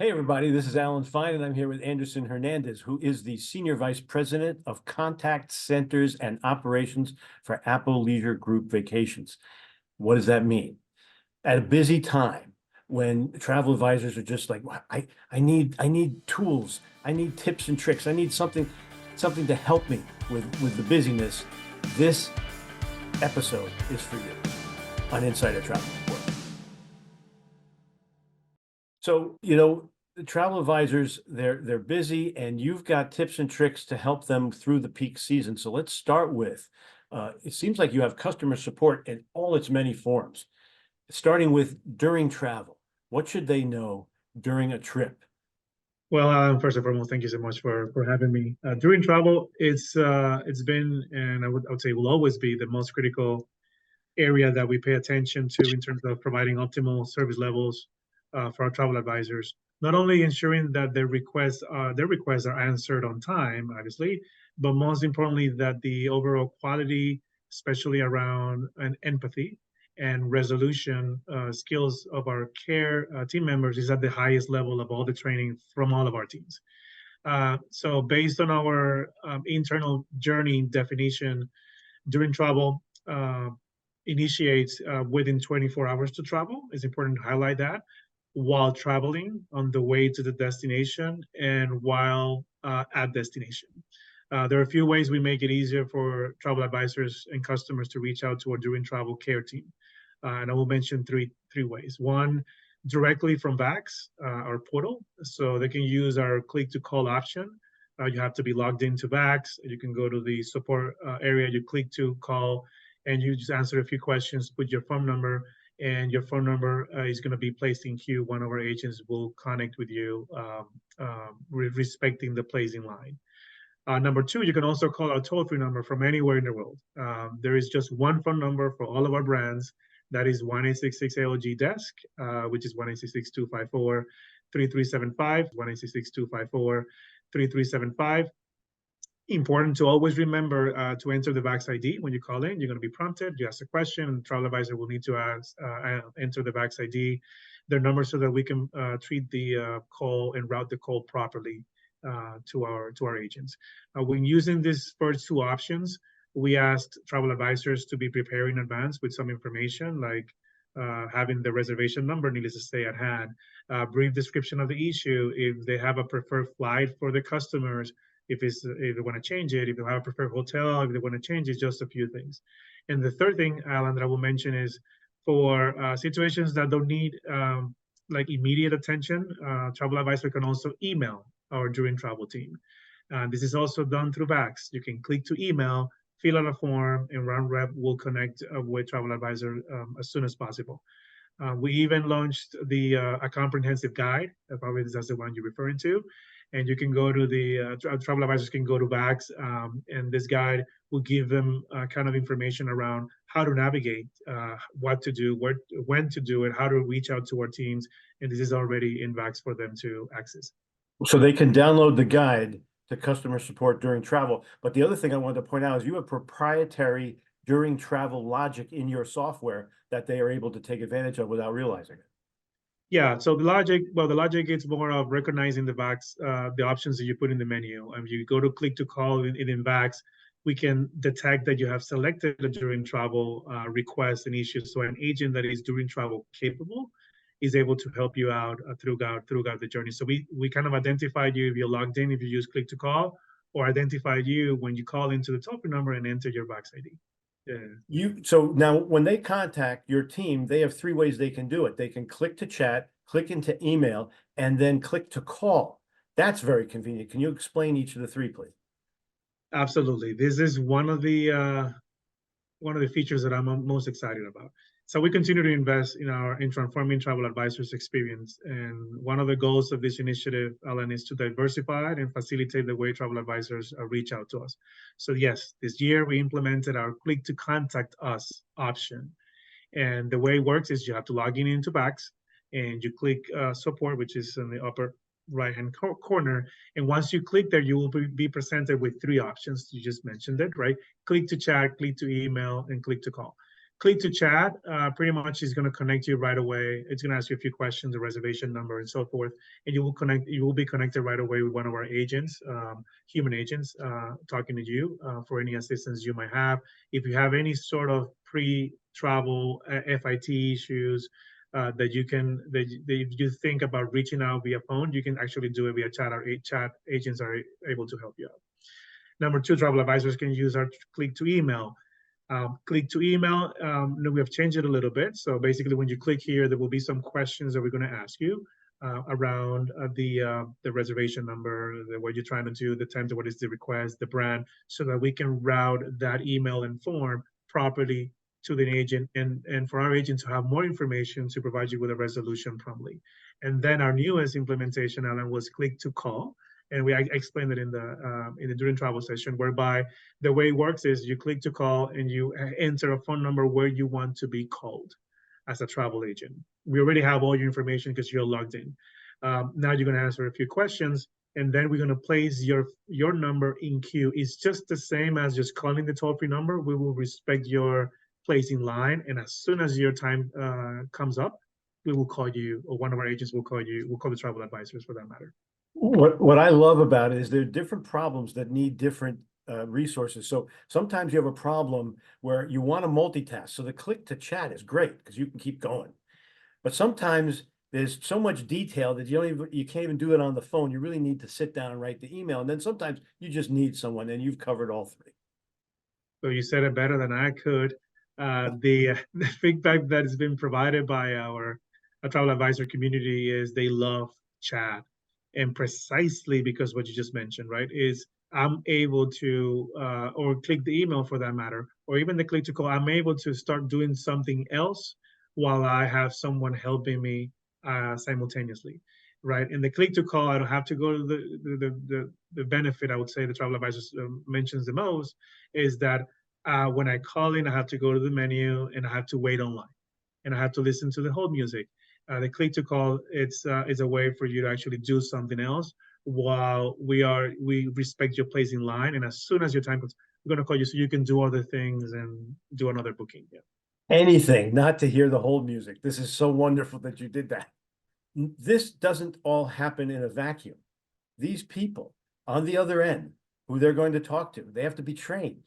Hey, everybody, this is Alan Fine, and I'm here with Anderson Hernandez, who is the Senior Vice President of Contact Centers and Operations for Apple Leisure Group Vacations. What does that mean? At a busy time when travel advisors are just like, "Wow, I need tools, I need tips and tricks, I need something to help me with the busyness. This episode is for you on Insider Travel Report. So, the travel advisors, they're busy and you've got tips and tricks to help them through the peak season. So let's start with, it seems like you have customer support in all its many forms, starting with during travel. What should they know during a trip? Well, first and foremost, thank you so much for having me. During travel, it's been and I would say will always be the most critical area that we pay attention to in terms of providing optimal service levels for our travel advisors. Not only ensuring that their requests are answered on time, obviously, but most importantly that the overall quality, especially around an empathy and resolution skills of our care team members, is at the highest level of all the training from all of our teams. So based on our internal journey definition, during travel initiates within 24 hours to travel. It's important to highlight that while traveling on the way to the destination and while at destination. There are a few ways we make it easier for travel advisors and customers to reach out to our during travel care team. And I will mention three ways. One, directly from VAX, our portal. So they can use our click to call option. You have to be logged into VAX. You can go to the support area, you click to call, and you just answer a few questions, put your phone number, and your phone number is going to be placed in queue. One of our agents will connect with you, respecting the place in line. Number two, you can also call our toll-free number from anywhere in the world. There is just one phone number for all of our brands. That is 1-866 ALG desk, which is 1-866-254-3375, 1-866-254-3375. Important to always remember to enter the VAX ID when you call in. You're going to be prompted. You ask a question, and the travel advisor will need to enter the VAX ID, their number, so that we can treat the call and route the call properly to our agents. When using these first two options, we asked travel advisors to be prepared in advance with some information like having the reservation number, needless to say, at hand, brief description of the issue, if they have a preferred flight for the customers, if they want to change it, if they have a preferred hotel, if they want to change it, just a few things. And the third thing, Alan, that I will mention is for situations that don't need like immediate attention, travel advisor can also email our during travel team. This is also done through VAX. You can click to email, fill out a form, and Round Rep will connect with travel advisor as soon as possible. We even launched a comprehensive guide. Probably that's the one you're referring to. And you can go to the travel advisors can go to VAX, and this guide will give them kind of information around how to navigate, what to do, when to do it, how to reach out to our teams. And this is already in VAX for them to access. So they can download the guide to customer support during travel. But the other thing I wanted to point out is you have proprietary during travel logic in your software that they are able to take advantage of without realizing it. Yeah, so the logic is more of recognizing the VAX, the options that you put in the menu. And you go to click to call in VAX, we can detect that you have selected a during travel request and issue. So an agent that is during travel capable is able to help you out throughout the journey. So we kind of identified you if you're logged in, if you use click to call, or identified you when you call into the toll-free number and enter your VAX ID. So now when they contact your team, they have three ways they can do it. They can click to chat, click into email, and then click to call. That's very convenient. Can you explain each of the three, please? Absolutely. This is one of the features that I'm most excited about. So we continue to invest in transforming travel advisors' experience. And one of the goals of this initiative, Alan, is to diversify and facilitate the way travel advisors reach out to us. So yes, this year we implemented our click to contact us option. And the way it works is you have to log in into VAX and you click support, which is in the upper right-hand corner. And once you click there, you will be presented with three options. You just mentioned it, right? Click to chat, click to email, and click to call. click to chat, pretty much is going to connect you right away. It's going to ask you a few questions, a reservation number, and so forth, and you will be connected right away with one of our agents, human agents, talking to you for any assistance you might have. If you have any sort of pre-travel FIT issues, that if you think about reaching out via phone, you can actually do it via chat. Our chat agents are able to help you out. Number two, travel advisors can use our click to email. Click to email, we have changed it a little bit. So basically, when you click here, there will be some questions that we're going to ask you around the reservation number, what you're trying to do, the time to what is the request, the brand, so that we can route that email and form properly to the agent, and for our agent to have more information to provide you with a resolution promptly. And then our newest implementation, Alan, was click to call. And I explained it in the during travel session, whereby the way it works is you click to call and you enter a phone number where you want to be called as a travel agent. We already have all your information because you're logged in. Now you're going to answer a few questions, and then we're going to place your number in queue. It's just the same as just calling the toll-free number. We will respect your place in line, and as soon as your time comes up, we will call you, or one of our agents will call you. We'll call the travel advisors for that matter. What I love about it is there are different problems that need different resources. So sometimes you have a problem where you want to multitask. So the click to chat is great because you can keep going. But sometimes there's so much detail that you can't even do it on the phone. You really need to sit down and write the email. And then sometimes you just need someone, and you've covered all three. So you said it better than I could. The feedback that has been provided by our travel advisor community is they love chat. And precisely because what you just mentioned, right, is I'm able to, or click the email for that matter, or even the click to call, I'm able to start doing something else while I have someone helping me simultaneously, right? And the click to call, I don't have to go to the benefit, I would say the travel advisor mentions the most, is that when I call in, I have to go to the menu and I have to wait online and I have to listen to the whole music. The click to call, it's a way for you to actually do something else while we respect your place in line. And as soon as your time comes, we're going to call you so you can do other things and do another booking. Yeah. Anything, not to hear the whole music. This is so wonderful that you did that. This doesn't all happen in a vacuum. These people on the other end, who they're going to talk to, they have to be trained.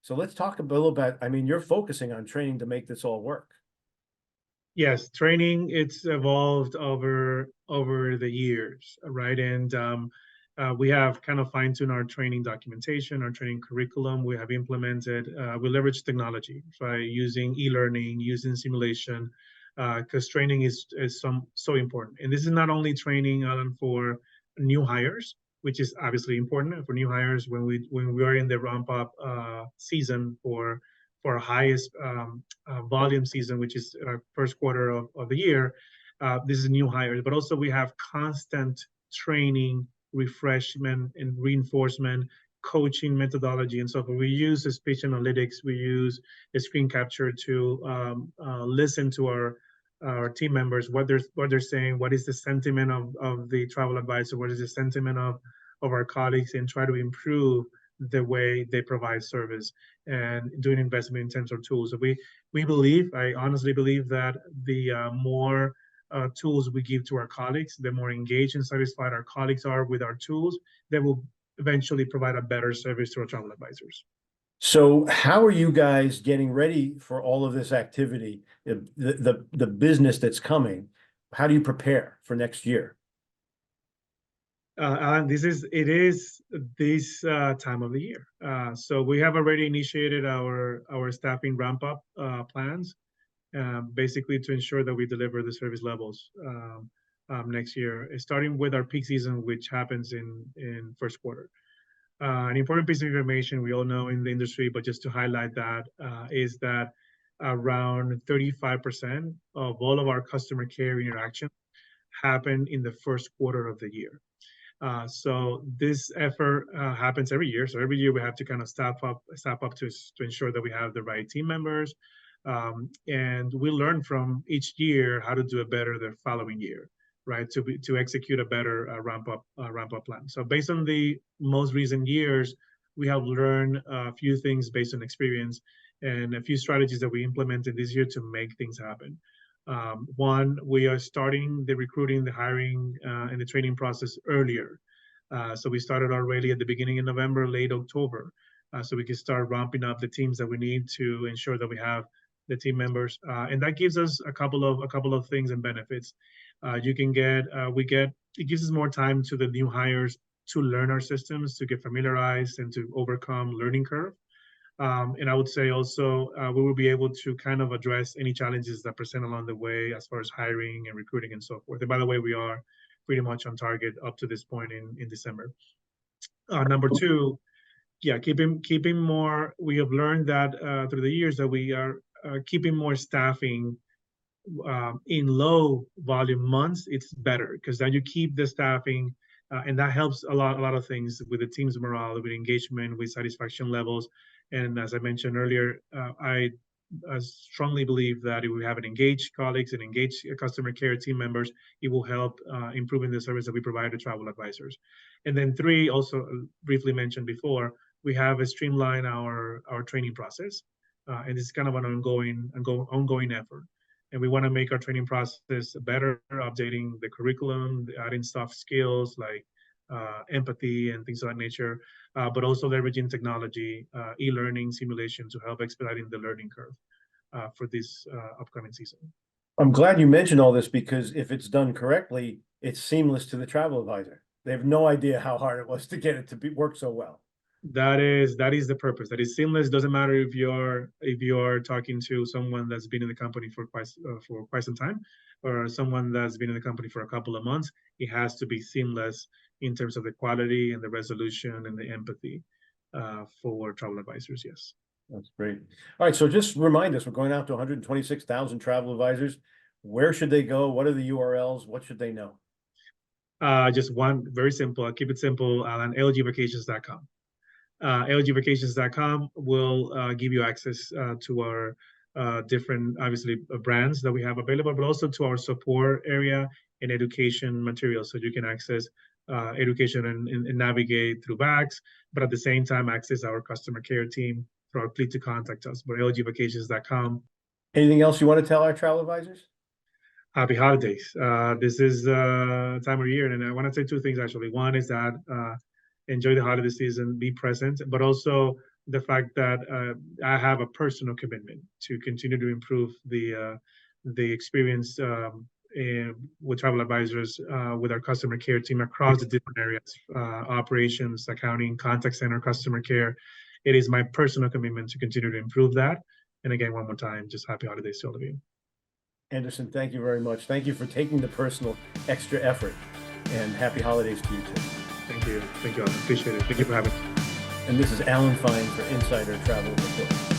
So let's talk a little about, I mean, you're focusing on training to make this all work. Yes, training, it's evolved over the years, right? And we have kind of fine-tuned our training documentation, our training curriculum. We have implemented, we leverage technology by using e-learning, using simulation, because training is so important. And this is not only training, Alan, for new hires, which is obviously important for new hires when we are in the ramp-up season for our highest volume season, which is our first quarter of the year. This is new hires, but also we have constant training, refreshment, and reinforcement, coaching methodology, and so forth. We use the speech analytics, we use the screen capture to listen to our team members, what they're saying, what is the sentiment of the travel advisor, what is the sentiment of our colleagues, and try to improve the way they provide service and doing investment in terms of tools. So we believe, I honestly believe that the more tools we give to our colleagues, the more engaged and satisfied our colleagues are with our tools, they will eventually provide a better service to our travel advisors. So how are you guys getting ready for all of this activity, the business that's coming? How do you prepare for next year? It is this time of the year. So we have already initiated our staffing ramp up plans, basically to ensure that we deliver the service levels next year, starting with our peak season, which happens in first quarter. An important piece of information we all know in the industry, but just to highlight that, is that around 35% of all of our customer care interactions happen in the first quarter of the year. So this effort happens every year. So every year we have to kind of staff up to ensure that we have the right team members. And we learn from each year how to do it better the following year, right? To execute a better ramp up plan. So based on the most recent years, we have learned a few things based on experience. and a few strategies that we implemented this year to make things happen. One, we are starting the recruiting, the hiring, and the training process earlier. So we started already at the beginning of November, late October, so we can start ramping up the teams that we need to ensure that we have the team members, and that gives us a couple of things and benefits. It gives us more time to the new hires to learn our systems, to get familiarized, and to overcome learning curve. And I would say also we will be able to kind of address any challenges that present along the way as far as hiring and recruiting and so forth. And by the way, we are pretty much on target up to this point in December. Number two, yeah, keeping more. We have learned that through the years that we are keeping more staffing in low volume months. It's better because then you keep the staffing, and that helps a lot of things with the team's morale, with engagement, with satisfaction levels. And as I mentioned earlier, I strongly believe that if we have an engaged colleagues and engaged customer care team members, it will help improving the service that we provide to travel advisors. And then three, also briefly mentioned before, we have streamlined our training process, and it's kind of an ongoing effort. And we want to make our training process better, updating the curriculum, adding soft skills like empathy and things of that nature, but also leveraging technology, e-learning, simulation to help expediting the learning curve for this upcoming season. I'm glad you mentioned all this because if it's done correctly, it's seamless to the travel advisor. They have no idea how hard it was to get it to work so well. That is the purpose. That is seamless. Doesn't matter if you're talking to someone that's been in the company for quite some time, or someone that's been in the company for a couple of months. It has to be seamless in terms of the quality and the resolution and the empathy for travel advisors. Yes. That's great. All right. So just remind us, we're going out to 126,000 travel advisors. Where should they go? What are the URLs? What should they know? Just one, very simple. I'll keep it simple on algvacations.com. ALGvacations.com will give you access to our different, obviously, brands that we have available, but also to our support area and education materials. So you can access education and navigate through bags, but at the same time, access our customer care team through our click to contact us, but ALGvacations.com. Anything else you want to tell our travel advisors? Happy holidays. This is time of year, and I want to say two things actually. One is that enjoy the holiday season, be present, but also the fact that I have a personal commitment to continue to improve the experience with travel advisors, with our customer care team across the different areas, operations, accounting, contact center, customer care. It is my personal commitment to continue to improve that. And again, one more time, just happy holidays to all of you. Anderson, thank you very much. Thank you for taking the personal extra effort, and happy holidays to you too. Thank you. Thank you. I appreciate it. Thank you for having me. And this is Alan Fine for Insider Travel Report.